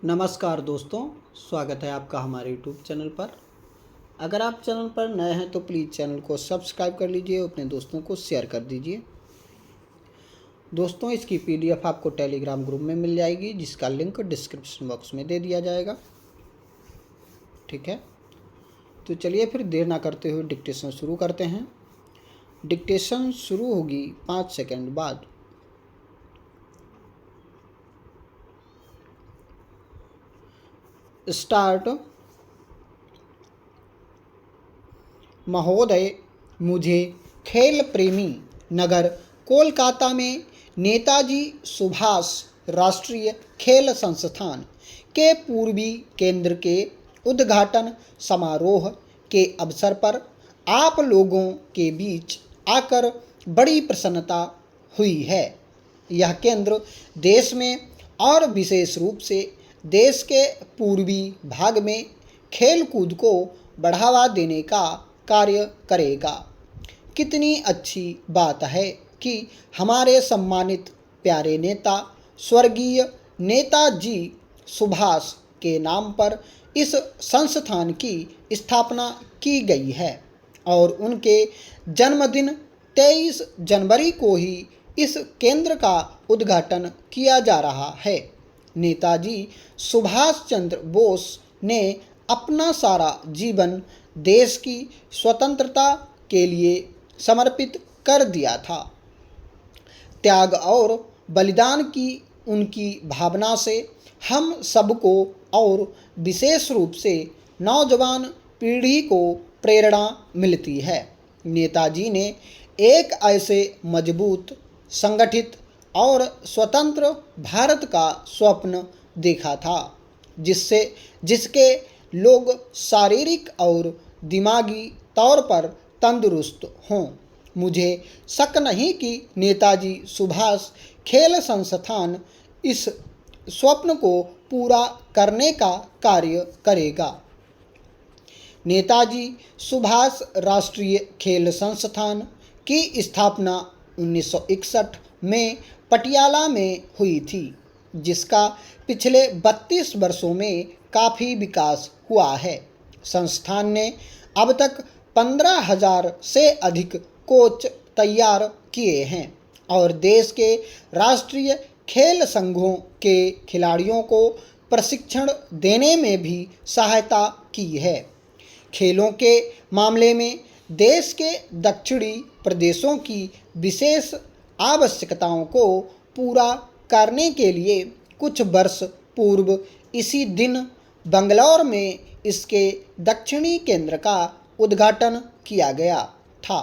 नमस्कार दोस्तों, स्वागत है आपका हमारे यूट्यूब चैनल पर। अगर आप चैनल पर नए हैं तो प्लीज़ चैनल को सब्सक्राइब कर लीजिए और अपने दोस्तों को शेयर कर दीजिए। दोस्तों, इसकी पीडीएफ आपको टेलीग्राम ग्रुप में मिल जाएगी, जिसका लिंक डिस्क्रिप्शन बॉक्स में दे दिया जाएगा। ठीक है, तो चलिए फिर देर ना करते हुए डिक्टेशन शुरू करते हैं। डिक्टेशन शुरू होगी 5 सेकंड बाद। स्टार्ट। महोदय, मुझे खेल प्रेमी नगर कोलकाता में नेताजी सुभाष राष्ट्रीय खेल संस्थान के पूर्वी केंद्र के उद्घाटन समारोह के अवसर पर आप लोगों के बीच आकर बड़ी प्रसन्नता हुई है। यह केंद्र देश में और विशेष रूप से देश के पूर्वी भाग में खेल कूद को बढ़ावा देने का कार्य करेगा। कितनी अच्छी बात है कि हमारे सम्मानित प्यारे नेता स्वर्गीय नेताजी सुभाष के नाम पर इस संस्थान की स्थापना की गई है और उनके जन्मदिन 23 जनवरी को ही इस केंद्र का उद्घाटन किया जा रहा है। नेताजी सुभाष चंद्र बोस ने अपना सारा जीवन देश की स्वतंत्रता के लिए समर्पित कर दिया था। त्याग और बलिदान की उनकी भावना से हम सबको और विशेष रूप से नौजवान पीढ़ी को प्रेरणा मिलती है। नेताजी ने एक ऐसे मजबूत, संगठित और स्वतंत्र भारत का स्वप्न देखा था जिसके लोग शारीरिक और दिमागी तौर पर तंदुरुस्त हों। मुझे शक नहीं कि नेताजी सुभाष खेल संस्थान इस स्वप्न को पूरा करने का कार्य करेगा। नेताजी सुभाष राष्ट्रीय खेल संस्थान की स्थापना 1961 में पटियाला में हुई थी, जिसका पिछले 32 वर्षों में काफ़ी विकास हुआ है। संस्थान ने अब तक 15,000 से अधिक कोच तैयार किए हैं और देश के राष्ट्रीय खेल संघों के खिलाड़ियों को प्रशिक्षण देने में भी सहायता की है। खेलों के मामले में देश के दक्षिणी प्रदेशों की विशेष आवश्यकताओं को पूरा करने के लिए कुछ वर्ष पूर्व इसी दिन बंगलौर में इसके दक्षिणी केंद्र का उद्घाटन किया गया था।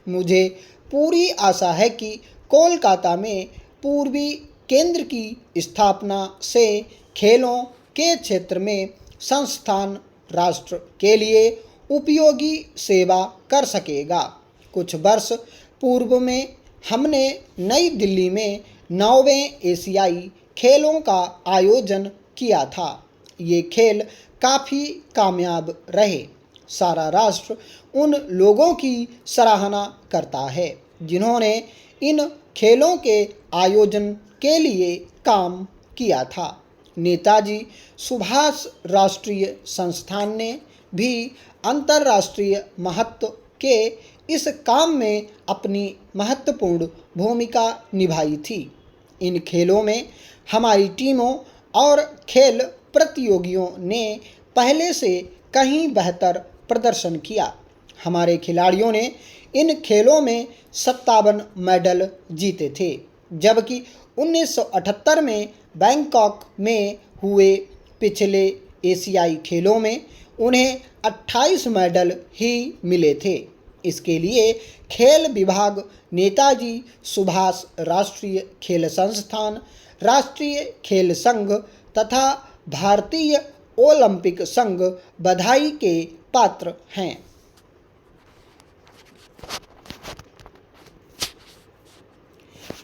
मुझे पूरी आशा है कि कोलकाता में पूर्वी केंद्र की स्थापना से खेलों के क्षेत्र में संस्थान राष्ट्र के लिए उपयोगी सेवा कर सकेगा। कुछ वर्ष पूर्व में हमने नई दिल्ली में 9वें एशियाई खेलों का आयोजन किया था। ये खेल काफ़ी कामयाब रहे। सारा राष्ट्र उन लोगों की सराहना करता है जिन्होंने इन खेलों के आयोजन के लिए काम किया था। नेताजी सुभाष राष्ट्रीय संस्थान ने भी अंतर्राष्ट्रीय महत्व के इस काम में अपनी महत्वपूर्ण भूमिका निभाई थी। इन खेलों में हमारी टीमों और खेल प्रतियोगियों ने पहले से कहीं बेहतर प्रदर्शन किया। हमारे खिलाड़ियों ने इन खेलों में 57 मेडल जीते थे, जबकि 1978 में बैंकॉक में हुए पिछले एशियाई खेलों में उन्हें 28 मेडल ही मिले थे। इसके लिए खेल विभाग नेताजी सुभाष राष्ट्रीय खेल संस्थान, राष्ट्रीय खेल संघ तथा भारतीय ओलंपिक संघ बधाई के पात्र हैं।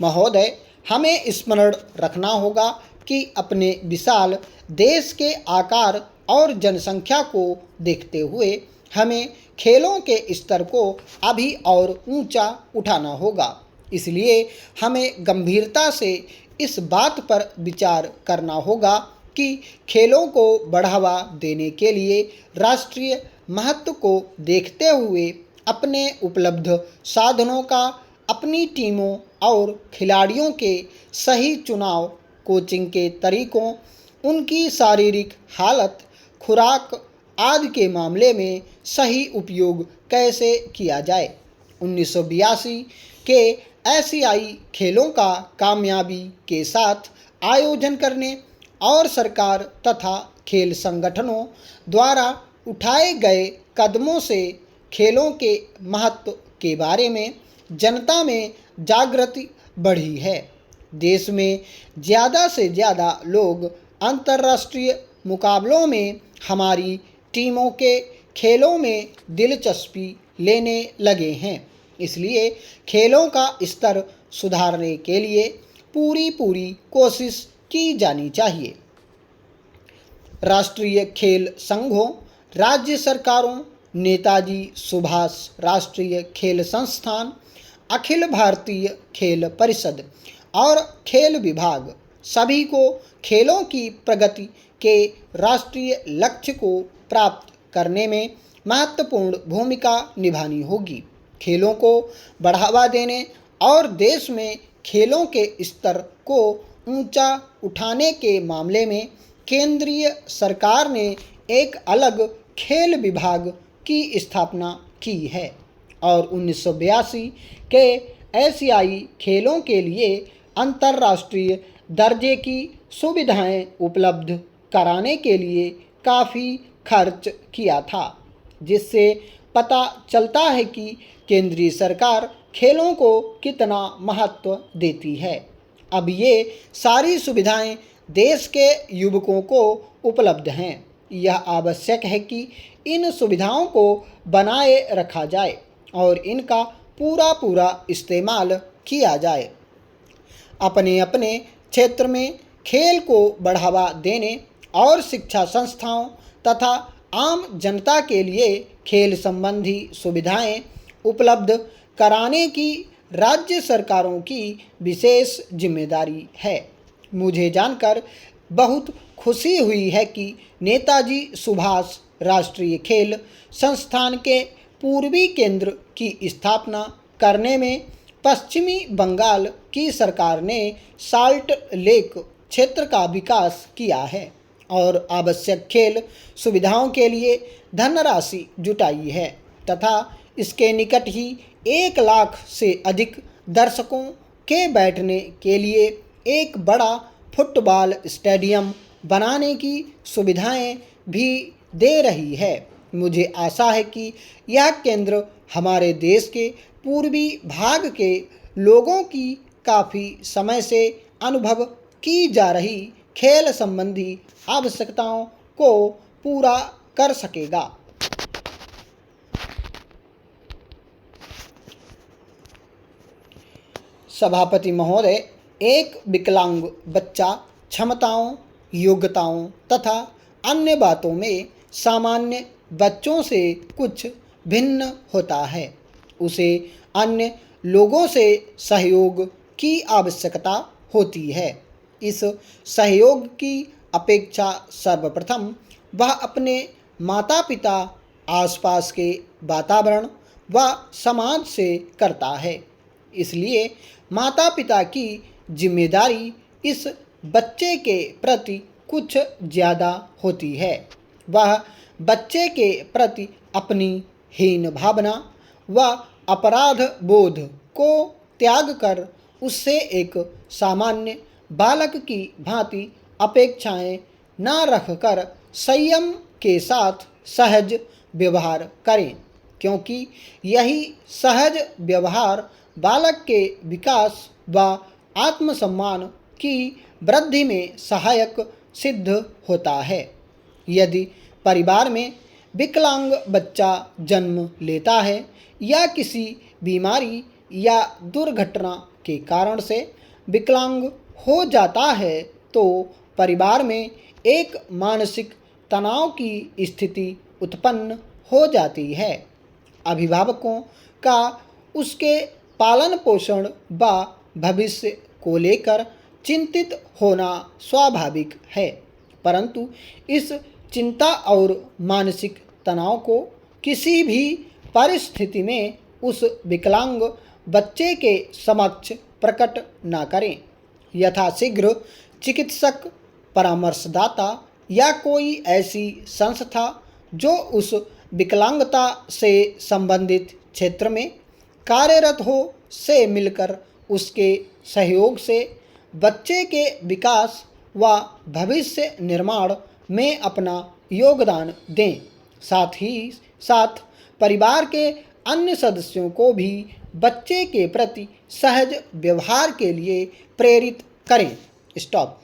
महोदय, हमें स्मरण रखना होगा कि अपने विशाल देश के आकार और जनसंख्या को देखते हुए हमें खेलों के स्तर को अभी और ऊंचा उठाना होगा। इसलिए हमें गंभीरता से इस बात पर विचार करना होगा कि खेलों को बढ़ावा देने के लिए राष्ट्रीय महत्व को देखते हुए अपने उपलब्ध साधनों का, अपनी टीमों और खिलाड़ियों के सही चुनाव, कोचिंग के तरीकों, उनकी शारीरिक हालत, खुराक आदि के मामले में सही उपयोग कैसे किया जाए। 1982 के एशियाई खेलों का कामयाबी के साथ आयोजन करने और सरकार तथा खेल संगठनों द्वारा उठाए गए कदमों से खेलों के महत्व के बारे में जनता में जागृति बढ़ी है। देश में ज़्यादा से ज़्यादा लोग अंतर्राष्ट्रीय मुकाबलों में हमारी टीमों के खेलों में दिलचस्पी लेने लगे हैं। इसलिए खेलों का स्तर सुधारने के लिए पूरी कोशिश की जानी चाहिए। राष्ट्रीय खेल संघों, राज्य सरकारों, नेताजी सुभाष राष्ट्रीय खेल संस्थान, अखिल भारतीय खेल परिषद और खेल विभाग सभी को खेलों की प्रगति के राष्ट्रीय लक्ष्य को प्राप्त करने में महत्वपूर्ण भूमिका निभानी होगी। खेलों को बढ़ावा देने और देश में खेलों के स्तर को ऊंचा उठाने के मामले में केंद्रीय सरकार ने एक अलग खेल विभाग की स्थापना की है और 1982 के एशियाई खेलों के लिए अंतर्राष्ट्रीय दर्जे की सुविधाएं उपलब्ध कराने के लिए काफ़ी खर्च किया था, जिससे पता चलता है कि केंद्रीय सरकार खेलों को कितना महत्व देती है। अब ये सारी सुविधाएं देश के युवकों को उपलब्ध हैं। यह आवश्यक है कि इन सुविधाओं को बनाए रखा जाए और इनका पूरा इस्तेमाल किया जाए। अपने अपने क्षेत्र में खेल को बढ़ावा देने और शिक्षा संस्थाओं तथा आम जनता के लिए खेल संबंधी सुविधाएं उपलब्ध कराने की राज्य सरकारों की विशेष जिम्मेदारी है। मुझे जानकर बहुत खुशी हुई है कि नेताजी सुभाष राष्ट्रीय खेल संस्थान के पूर्वी केंद्र की स्थापना करने में पश्चिमी बंगाल की सरकार ने साल्ट लेक क्षेत्र का विकास किया है और आवश्यक खेल सुविधाओं के लिए धनराशि जुटाई है तथा इसके निकट ही 1 लाख से अधिक दर्शकों के बैठने के लिए एक बड़ा फुटबॉल स्टेडियम बनाने की सुविधाएं भी दे रही है। मुझे आशा है कि यह केंद्र हमारे देश के पूर्वी भाग के लोगों की काफ़ी समय से अनुभव की जा रही खेल संबंधी आवश्यकताओं को पूरा कर सकेगा। सभापति महोदय, एक विकलांग बच्चा क्षमताओं, योग्यताओं तथा अन्य बातों में सामान्य बच्चों से कुछ भिन्न होता है। उसे अन्य लोगों से सहयोग की आवश्यकता होती है। इस सहयोग की अपेक्षा सर्वप्रथम वह अपने माता पिता, आसपास के वातावरण व समाज से करता है। इसलिए माता पिता की जिम्मेदारी इस बच्चे के प्रति कुछ ज़्यादा होती है। वह बच्चे के प्रति अपनी हीन भावना व अपराध बोध को त्याग कर उससे एक सामान्य बालक की भांति अपेक्षाएं न रखकर संयम के साथ सहज व्यवहार करें, क्योंकि यही सहज व्यवहार बालक के विकास व आत्मसम्मान की वृद्धि में सहायक सिद्ध होता है। यदि परिवार में विकलांग बच्चा जन्म लेता है या किसी बीमारी या दुर्घटना के कारण से विकलांग हो जाता है तो परिवार में एक मानसिक तनाव की स्थिति उत्पन्न हो जाती है। अभिभावकों का उसके पालन पोषण व भविष्य को लेकर चिंतित होना स्वाभाविक है, परंतु इस चिंता और मानसिक तनाव को किसी भी परिस्थिति में उस विकलांग बच्चे के समक्ष प्रकट न करें। यथाशीघ्र चिकित्सक, परामर्शदाता या कोई ऐसी संस्था जो उस विकलांगता से संबंधित क्षेत्र में कार्यरत हो से मिलकर उसके सहयोग से बच्चे के विकास व भविष्य निर्माण में अपना योगदान दें। साथ ही साथ परिवार के अन्य सदस्यों को भी बच्चे के प्रति सहज व्यवहार के लिए प्रेरित करें। स्टॉप।